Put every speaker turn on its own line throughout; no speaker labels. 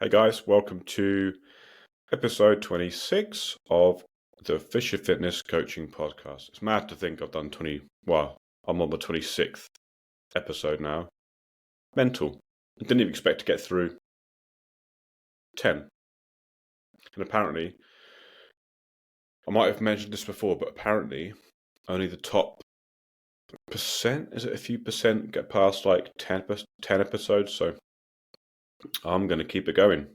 Hey guys, welcome to episode 26 of the Fisher Fitness Coaching Podcast. It's mad to think I've done I'm on the 26th episode now. Mental. I didn't even expect to get through 10. And apparently, I might have mentioned this before, but apparently only the top percent, is it a few percent, get past like 10 episodes, so I'm going to keep it going.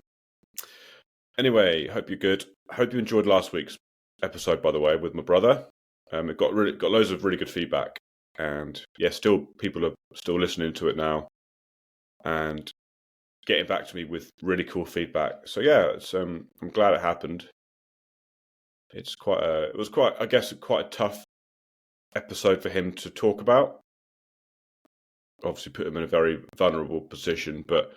Anyway, hope you're good. Hope you enjoyed last week's episode, by the way, with my brother. It got loads of really good feedback, and yeah, still people are still listening to it now, and getting back to me with really cool feedback. So yeah, I'm glad it happened. It was quite a tough episode for him to talk about. Obviously, put him in a very vulnerable position, but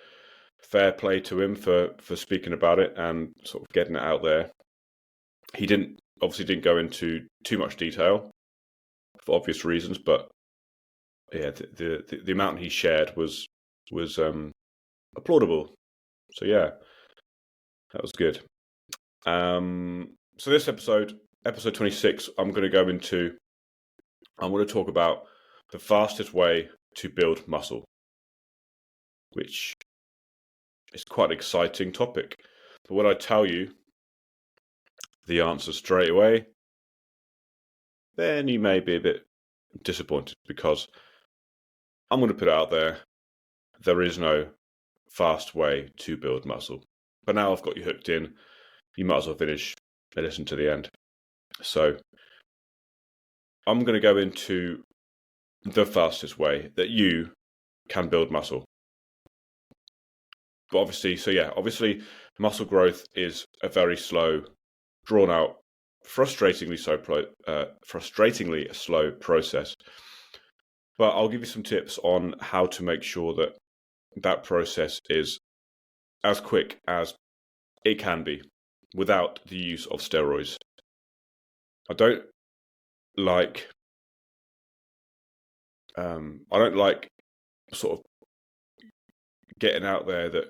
fair play to him for speaking about it and sort of getting it out there. He didn't go into too much detail for obvious reasons, but yeah, the amount he shared was applaudable. So yeah, that was good. So this episode 26, I'm going to talk about the fastest way to build muscle, which is quite an exciting topic. But when I tell you the answer straight away, then you may be a bit disappointed, because I'm going to put it out there. There is no fast way to build muscle. But now I've got you hooked in, you might as well finish and listen to the end. So I'm going to go into the fastest way that you can build muscle. But obviously muscle growth is a very slow, drawn out, frustratingly slow process. But I'll give you some tips on how to make sure that process is as quick as it can be without the use of steroids. I don't like sort of getting out there that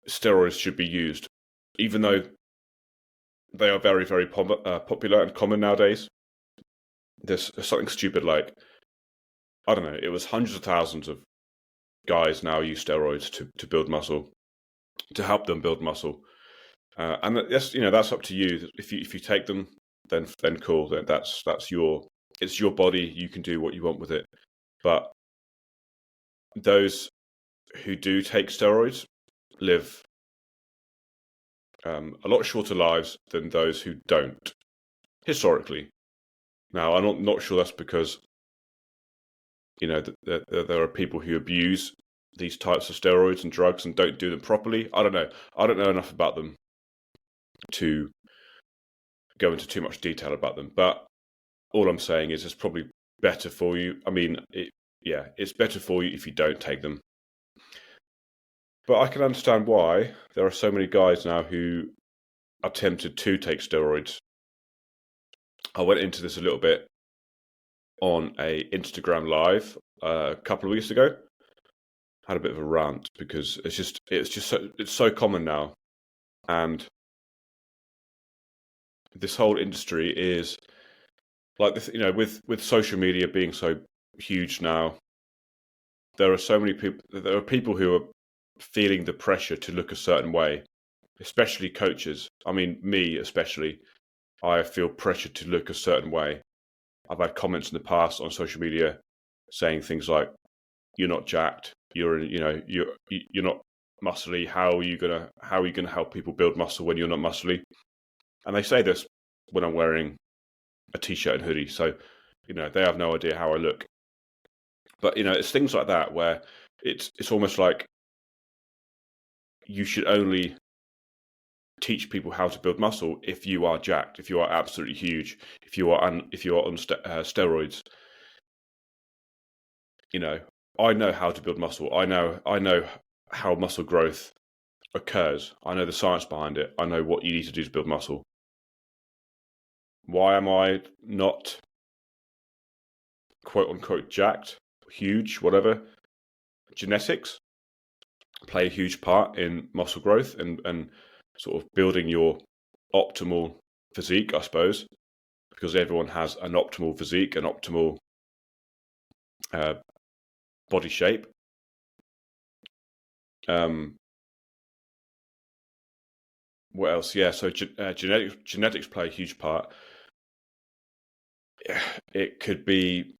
steroids should be used, even though they are very, very popular and common nowadays. There's something stupid like, I don't know, it was hundreds of thousands of guys now use steroids to build muscle, to help them build muscle. And that's up to you. If you take them, then cool. Then it's your body. You can do what you want with it. But those who do take steroids live a lot shorter lives than those who don't, historically. Now, I'm not sure that's because there are people who abuse these types of steroids and drugs and don't do them properly. I don't know. I don't know enough about them to go into too much detail about them. But all I'm saying is it's probably better for you. I mean, it's better for you if you don't take them. But I can understand why there are so many guys now who are tempted to take steroids. I went into this a little bit on a Instagram live a couple of weeks ago. Had a bit of a rant because it's so common now, and this whole industry is like this. With social media being so huge now, there are so many people. There are people who are feeling the pressure to look a certain way, especially coaches. I mean, me especially. I feel pressure to look a certain way. I've had comments in the past on social media saying things like, "You're not jacked. You're not muscly. How are you gonna help people build muscle when you're not muscly?" And they say this when I'm wearing a t-shirt and hoodie, so they have no idea how I look. But it's things like that where it's almost like you should only teach people how to build muscle if you are jacked, if you are absolutely huge, if you are on steroids. I know how to build muscle. I know how muscle growth occurs. I know the science behind it. I know what you need to do to build muscle. Why am I not quote unquote jacked, huge, whatever? Genetics. play a huge part in muscle growth and sort of building your optimal physique, I suppose, because everyone has an optimal physique, an optimal body shape. What else? Yeah, so genetics play a huge part. It could be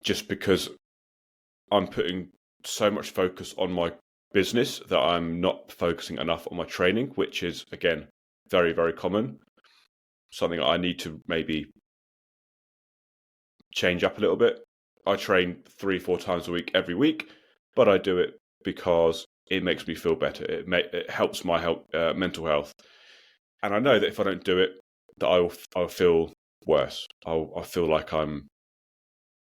just because I'm putting so much focus on my business that I'm not focusing enough on my training, which is, again, very, very common. Something I need to maybe change up a little bit. I train 3-4 times a week every week, but I do it because it makes me feel better. It helps my mental health, and I know that if I don't do it, that I'll feel worse. I'll feel like I'm,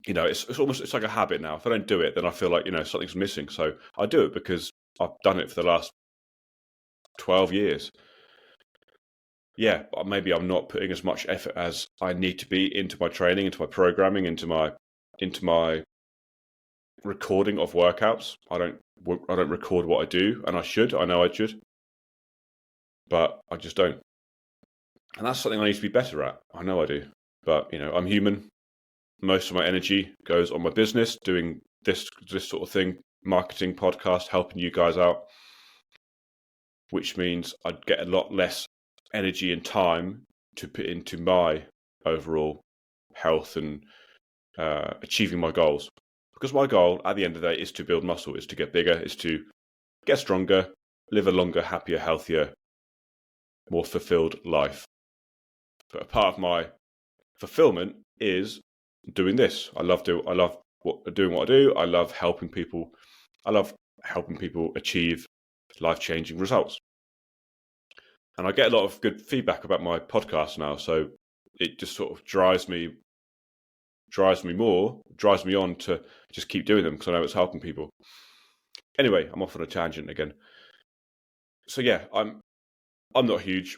it's like a habit now. If I don't do it, then I feel like something's missing. So I do it because I've done it for the last 12 years. Yeah, maybe I'm not putting as much effort as I need to be into my training, into my programming, into my recording of workouts. I don't record what I do, and I should. I know I should, but I just don't. And that's something I need to be better at. I know I do, but I'm human. Most of my energy goes on my business, doing this sort of thing, marketing, podcast, helping you guys out, which means I'd get a lot less energy and time to put into my overall health and achieving my goals. Because my goal at the end of the day is to build muscle, is to get bigger, is to get stronger, live a longer, happier, healthier, more fulfilled life. But a part of my fulfillment is doing this. I love doing what I do. I love helping people. I love helping people achieve life-changing results. And I get a lot of good feedback about my podcast now, so it just sort of drives me on to just keep doing them because I know it's helping people. Anyway, I'm off on a tangent again. So yeah, I'm not huge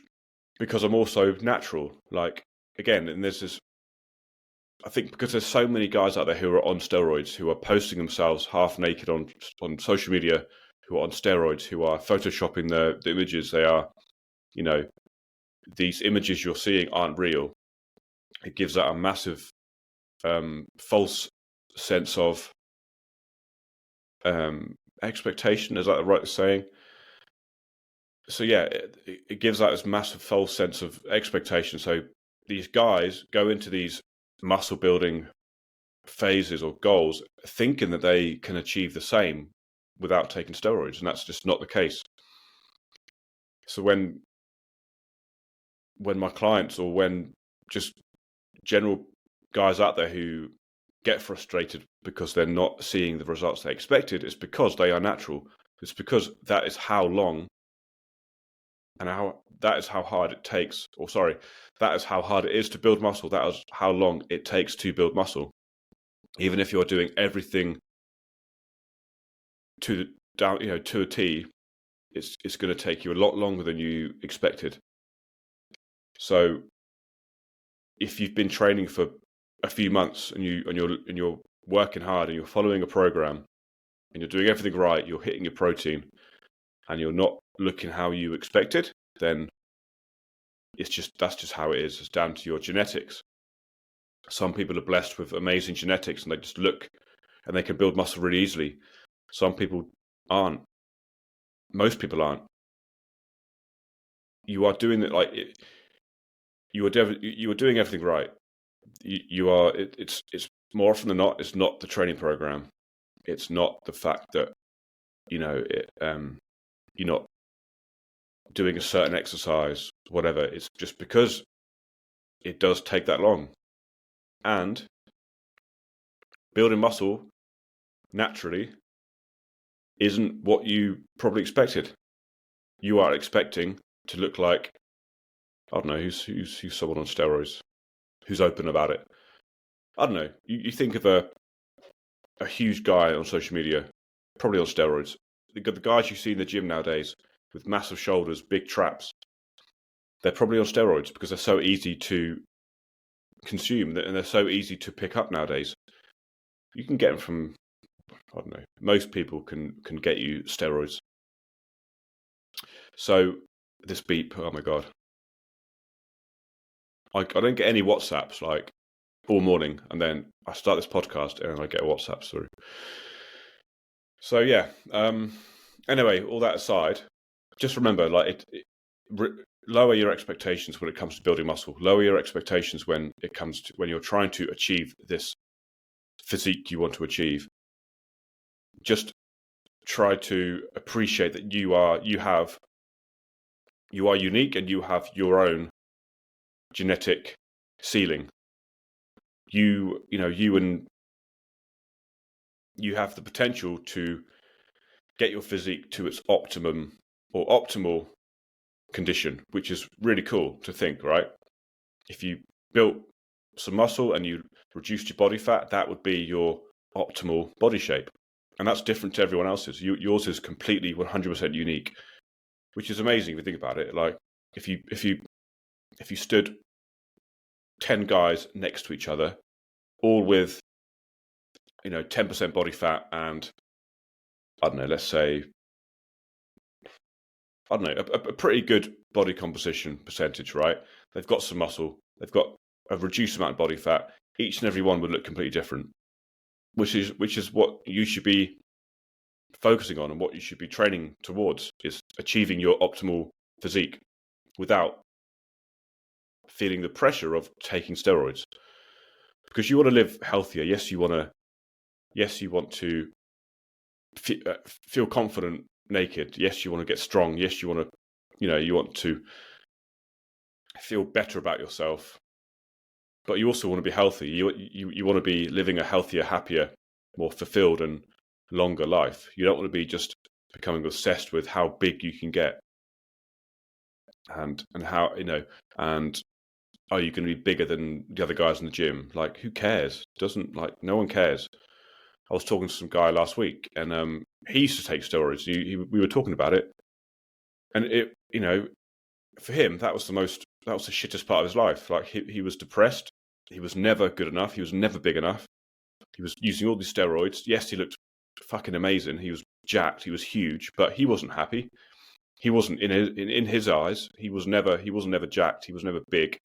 because I'm also natural. Like, again, and this is, I think, because there's so many guys out there who are on steroids, who are posting themselves half naked on social media, who are on steroids, who are photoshopping the images. They are, these images you're seeing aren't real. It gives that a massive false sense of expectation. Is that the right saying? So yeah, it gives that this massive false sense of expectation. So these guys go into these muscle building phases or goals thinking that they can achieve the same without taking steroids, and that's just not the case. So when my clients, or when just general guys out there who get frustrated because they're not seeing the results they expected, it's because they are natural. It's because that is how long and that is how hard it takes, that is how hard it is to build muscle. That is how long it takes to build muscle. Even if you're doing everything to a T, it's going to take you a lot longer than you expected. So if you've been training for a few months and you're working hard and you're following a program and you're doing everything right, you're hitting your protein, and you're not looking how you expected, then that's just how it is. It's down to your genetics. Some people are blessed with amazing genetics and they just look and they can build muscle really easily. Some people aren't. Most people aren't. You are doing it like you are doing everything right. You are. It's more often than not, it's not the training program. It's not the fact that you're not doing a certain exercise, whatever. It's just because it does take that long. And building muscle naturally isn't what you probably expected. You are expecting to look like, I don't know, who's someone on steroids, who's open about it. I don't know. You think of a huge guy on social media, probably on steroids. The guys you see in the gym nowadays with massive shoulders, big traps, they're probably on steroids because they're so easy to consume and they're so easy to pick up nowadays. You can get them from I don't know, most people can get you steroids. So this beep, oh my God. I don't get any WhatsApps like all morning, and then I start this podcast and I get a WhatsApp through. So yeah. Anyway, all that aside, just remember, like, lower your expectations when it comes to building muscle. Lower your expectations when you're trying to achieve this physique you want to achieve. Just try to appreciate that you are unique and you have your own genetic ceiling. You have the potential to get your physique to its optimum or optimal condition, which is really cool to think, right? If you built some muscle and you reduced your body fat, that would be your optimal body shape. And that's different to everyone else's. Yours is completely 100% unique, which is amazing if you think about it. Like if you stood 10 guys next to each other, all with 10% body fat and I don't know, let's say a pretty good body composition percentage, right? They've got some muscle, they've got a reduced amount of body fat. Each and every one would look completely different, which is what you should be focusing on and what you should be training towards, is achieving your optimal physique without feeling the pressure of taking steroids. Because you want to live healthier. Yes, you want to feel confident naked. Yes, you want to get strong. Yes, you want to feel better about yourself. But you also want to be healthy. You want to be living a healthier, happier, more fulfilled and longer life. You don't want to be just becoming obsessed with how big you can get and how, and are you going to be bigger than the other guys in the gym? Like, who cares? No one cares. I was talking to some guy last week, and he used to take steroids. We were talking about it, and it, for him, that was the shittest part of his life. Like, he was depressed. He was never good enough. He was never big enough. He was using all these steroids. Yes, he looked fucking amazing. He was jacked. He was huge, but he wasn't happy. He wasn't in his eyes. He wasn't never jacked. He was never big.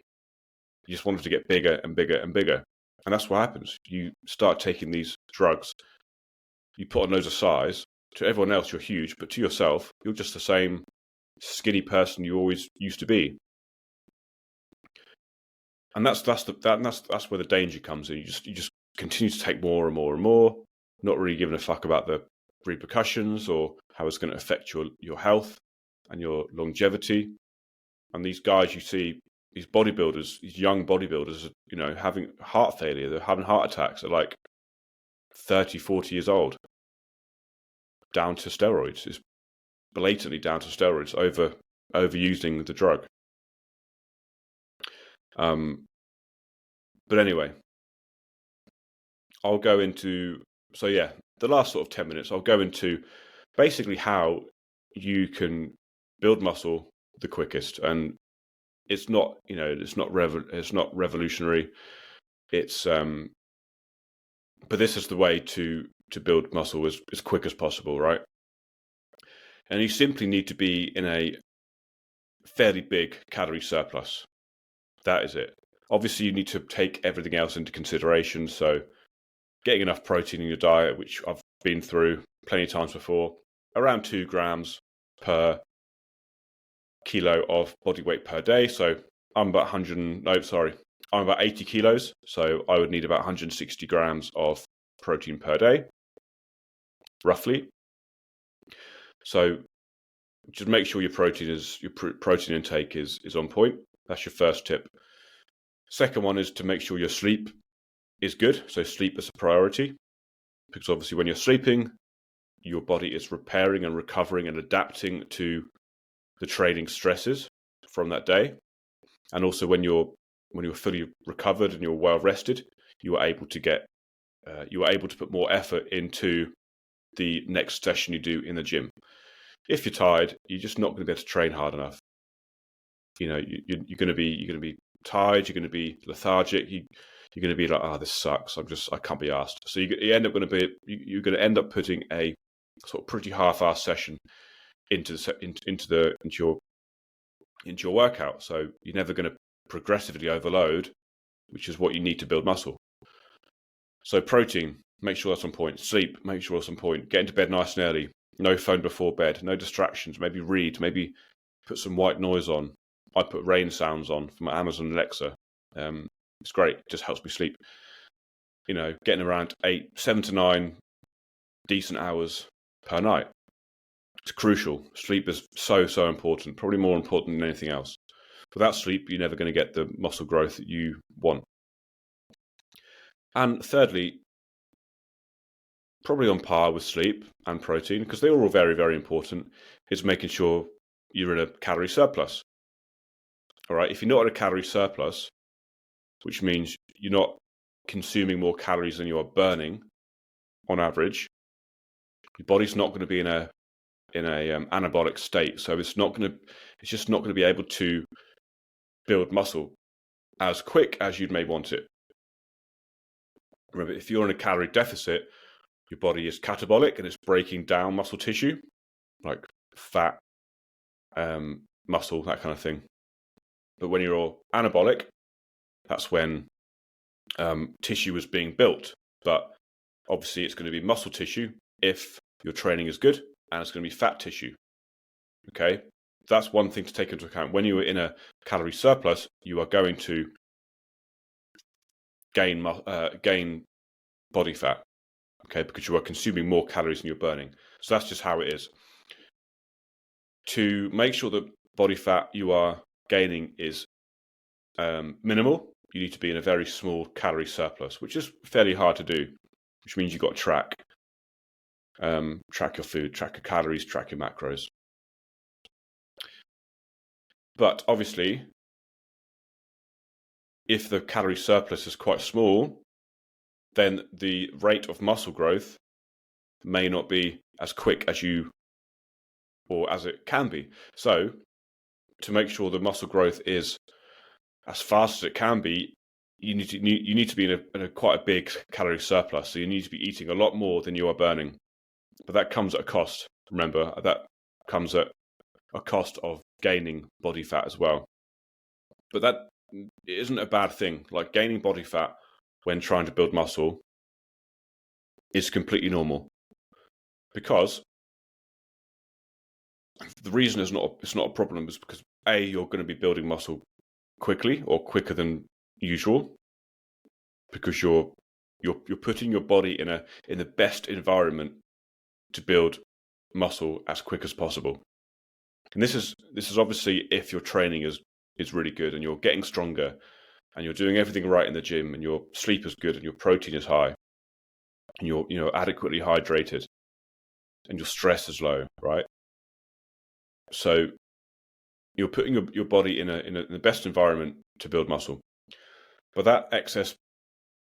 He just wanted to get bigger and bigger and bigger. And that's what happens. You start taking these drugs, you put on loads of size. To everyone else, you're huge, but to yourself, you're just the same skinny person you always used to be. And that's where the danger comes in. You just continue to take more and more and more, not really giving a fuck about the repercussions or how it's going to affect your health and your longevity. And these guys you see, these bodybuilders, these young bodybuilders, having heart failure. They're having heart attacks at like 30, 40 years old. Down to steroids. It's blatantly down to steroids, overusing the drug. But anyway, I'll go into, the last sort of 10 minutes, I'll go into basically how you can build muscle the quickest. And it's not revolutionary. It's but this is the way to build muscle as quick as possible, right? And you simply need to be in a fairly big calorie surplus. That is it. Obviously, you need to take everything else into consideration. So getting enough protein in your diet, which I've been through plenty of times before, around 2 grams per kilo of body weight per day. So I'm about 80 kilos. So I would need about 160 grams of protein per day, roughly. So just make sure your protein intake is on point. That's your first tip. Second one is to make sure your sleep is good. So sleep is a priority, because obviously when you're sleeping, your body is repairing and recovering and adapting to the training stresses from that day. And also when you're fully recovered and you're well rested, you are able to put more effort into the next session you do in the gym. If you're tired, you're just not going to be able to train hard enough. You're going to be tired. You're going to be lethargic. you're going to be like, oh, this sucks. I can't be asked. So you're going to end up putting a sort of pretty half-assed session into your workout. So you're never going to progressively overload, which is what you need to build muscle. So protein, make sure that's on point. Sleep, make sure it's on point. Get into bed nice and early. No phone before bed. No distractions. Maybe read. Maybe put some white noise on. I put rain sounds on from my Amazon Alexa. It's great. It just helps me sleep. Getting around 7 to 9 decent hours per night. It's crucial. Sleep is so important. Probably more important than anything else. Without sleep, you're never going to get the muscle growth that you want. And thirdly, probably on par with sleep and protein, because they're all very, very important, is making sure you're in a calorie surplus. All right. If you're not in a calorie surplus, which means you're not consuming more calories than you are burning on average, your body's not going to be in a anabolic state. So it's just not going to be able to build muscle as quick as you may want it. Remember, if you're in a calorie deficit, your body is catabolic and it's breaking down muscle tissue, like fat, muscle, that kind of thing. But when you're anabolic, that's when tissue is being built. But obviously it's going to be muscle tissue if your training is good, and it's going to be fat tissue. Okay, that's one thing to take into account. When you are in a calorie surplus, you are going to gain body fat. Okay, because you are consuming more calories than you're burning. So that's just how it is. To make sure that body fat you are gaining is minimal, you need to be in a very small calorie surplus, which is fairly hard to do, which means you've got to track your food, track your calories, track your macros. But obviously, if the calorie surplus is quite small, then the rate of muscle growth may not be as quick as it can be. So to make sure the muscle growth is as fast as it can be, you need to be in a quite a big calorie surplus. So you need to be eating a lot more than you are burning. But that comes at a cost. Remember, that comes at a cost of gaining body fat as well. But that isn't a bad thing. Like, gaining body fat when trying to build muscle is completely normal, because the reason it's not a problem is because you're going to be building muscle quickly, or quicker than usual, because you're putting your body in the best environment to build muscle as quick as possible. And this is obviously if your training is really good and you're getting stronger and you're doing everything right in the gym and your sleep is good and your protein is high and you're adequately hydrated and your stress is low, right? So you're putting your body in the best environment to build muscle. But that excess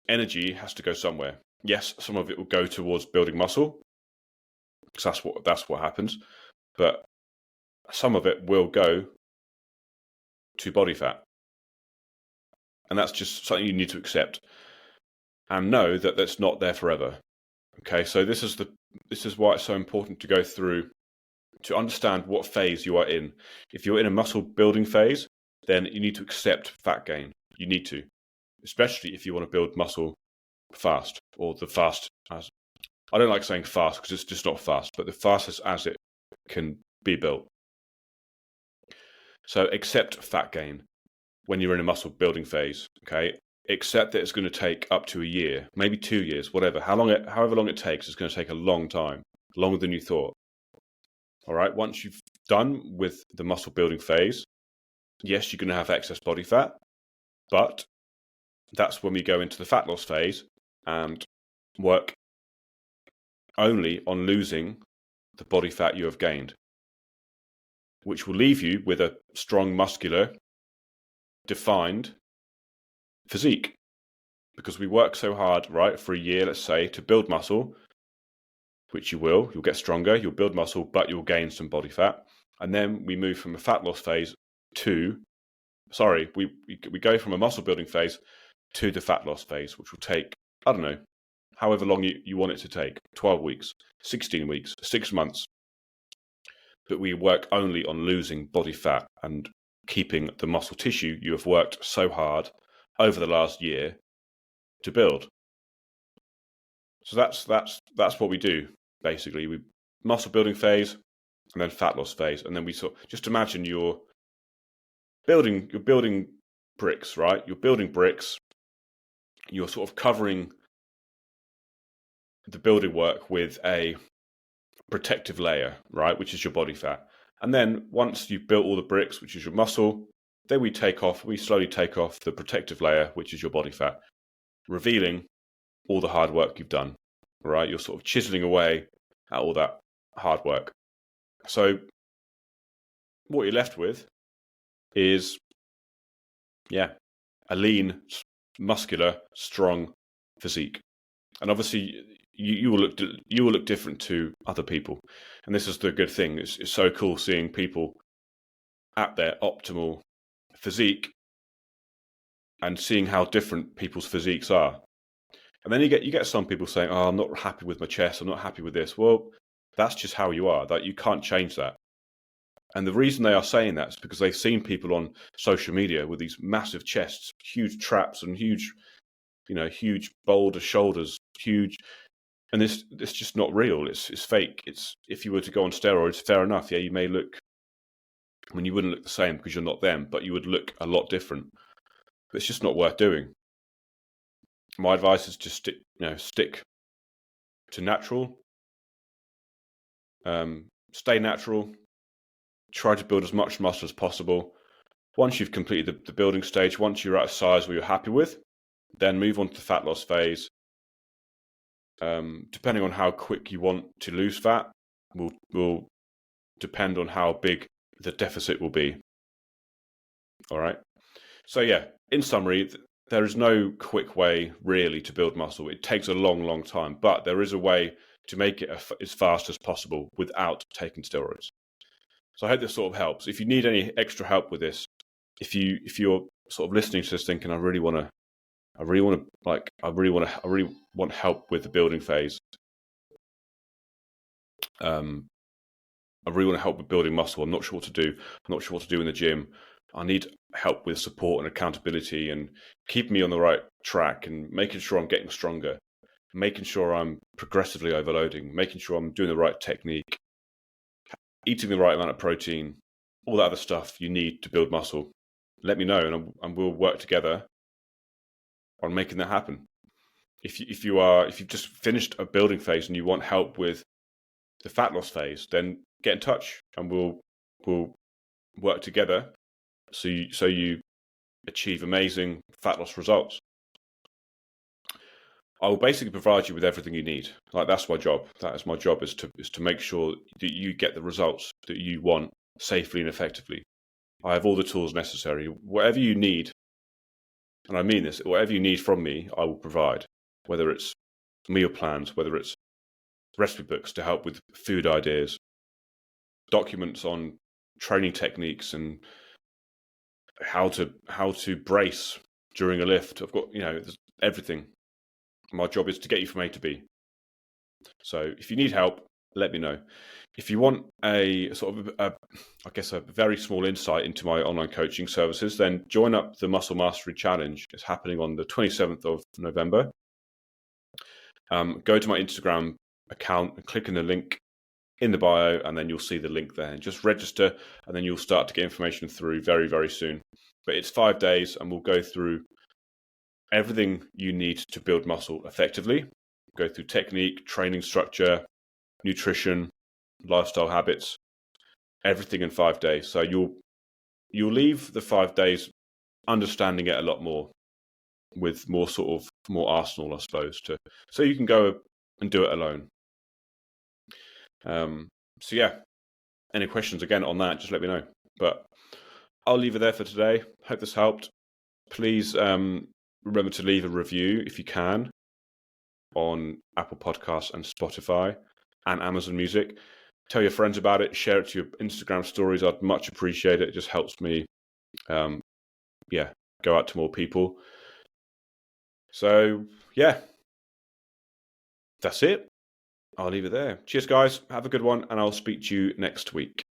energy has to go somewhere. Yes, some of it will go towards building muscle, because that's what happens. But some of it will go to body fat. And that's just something you need to accept and know that that's not there forever. Okay, so this is why it's so important to go through to understand what phase you are in. If you're in a muscle building phase, then you need to accept fat gain. You need to, especially if you want to build muscle fast, or the fast as, I don't like saying fast because it's just not fast, but the fastest as it can be built. So accept fat gain when you're in a muscle building phase, okay? Accept that it's going to take up to a year, maybe 2 years, whatever. However long it takes, it's going to take a long time, longer than you thought. All right, once you've done with the muscle building phase, yes, you're going to have excess body fat, but that's when we go into the fat loss phase and work only on losing the body fat you have gained, which will leave you with a strong, muscular, defined physique. Because we work so hard, right, for a year, let's say, to build muscle, which you'll get stronger, you'll build muscle, but you'll gain some body fat. And then we move from a fat loss phase we go from a muscle building phase to the fat loss phase, which will take, I don't know, however long you want it to take, 12 weeks, 16 weeks, 6 months. But we work only on losing body fat and keeping the muscle tissue you have worked so hard over the last year to build. So that's what we do, basically. We muscle building phase and then fat loss phase. And then we just imagine you're building bricks, right? You're building bricks. You're sort of covering the building work with a protective layer, right? Which is your body fat. And then once you've built all the bricks, which is your muscle, then we slowly take off the protective layer, which is your body fat, revealing all the hard work you've done, right? You're sort of chiseling away at all that hard work. So what you're left with is, a lean, muscular, strong physique. And obviously you will look different to other people. And this is the good thing. It's so cool seeing people at their optimal physique and seeing how different people's physiques are. And then you get some people saying, "Oh, I'm not happy with my chest. I'm not happy with this." Well, that's just how you are. That you can't change that. And the reason they are saying that is because they've seen people on social media with these massive chests, huge traps, and huge boulder shoulders, huge. And it's just not real. It's fake. It's, if you were to go on steroids, fair enough. Yeah, you may look. I mean, you wouldn't look the same because you're not them, but you would look a lot different. But it's just not worth doing. My advice is just stick to natural. Stay natural. Try to build as much muscle as possible. Once you've completed the building stage, once you're at a size where you're happy with, then move on to the fat loss phase. Depending on how quick you want to lose fat, will depend on how big the deficit will be. All right. So in summary, there is no quick way really to build muscle. It takes a long, long time, but there is a way to make it as fast as possible without taking steroids. So I hope this sort of helps. If you need any extra help with this, if you're sort of listening to this thinking, I really want help with the building phase. I really want to help with building muscle. I'm not sure what to do. I'm not sure what to do in the gym. I need help with support and accountability and keeping me on the right track and making sure I'm getting stronger, making sure I'm progressively overloading, making sure I'm doing the right technique, eating the right amount of protein, all that other stuff you need to build muscle. Let me know and we'll work together on making that happen. If you've just finished a building phase and you want help with the fat loss phase, then get in touch and we'll work together so you achieve amazing fat loss results. I will basically provide you with everything you need. Like, that's my job. That is my job, is to make sure that you get the results that you want safely and effectively. I have all the tools necessary. Whatever you need, and I mean this, whatever you need from me, I will provide. Whether it's meal plans, whether it's recipe books to help with food ideas, documents on training techniques and how to brace during a lift. I've got, there's everything. My job is to get you from A to B. So if you need help, let me know. If you want a sort of, a very small insight into my online coaching services, then join up the Muscle Mastery Challenge. It's happening on the 27th of November. Go to my Instagram account and click on the link in the bio, and then you'll see the link there. And just register, and then you'll start to get information through very, very soon. But it's 5 days, and we'll go through everything you need to build muscle effectively. Go through technique, training structure, nutrition, lifestyle habits, everything in 5 days. So you'll leave the 5 days understanding it a lot more, with more arsenal, I suppose, so you can go and do it alone. Any questions again on that, just let me know. But I'll leave it there for today. Hope this helped. Please remember to leave a review if you can on Apple Podcasts and Spotify and Amazon Music. Tell your friends about it. Share it to your Instagram stories. I'd much appreciate it. It just helps me, go out to more people. So, yeah, that's it. I'll leave it there. Cheers, guys. Have a good one, and I'll speak to you next week.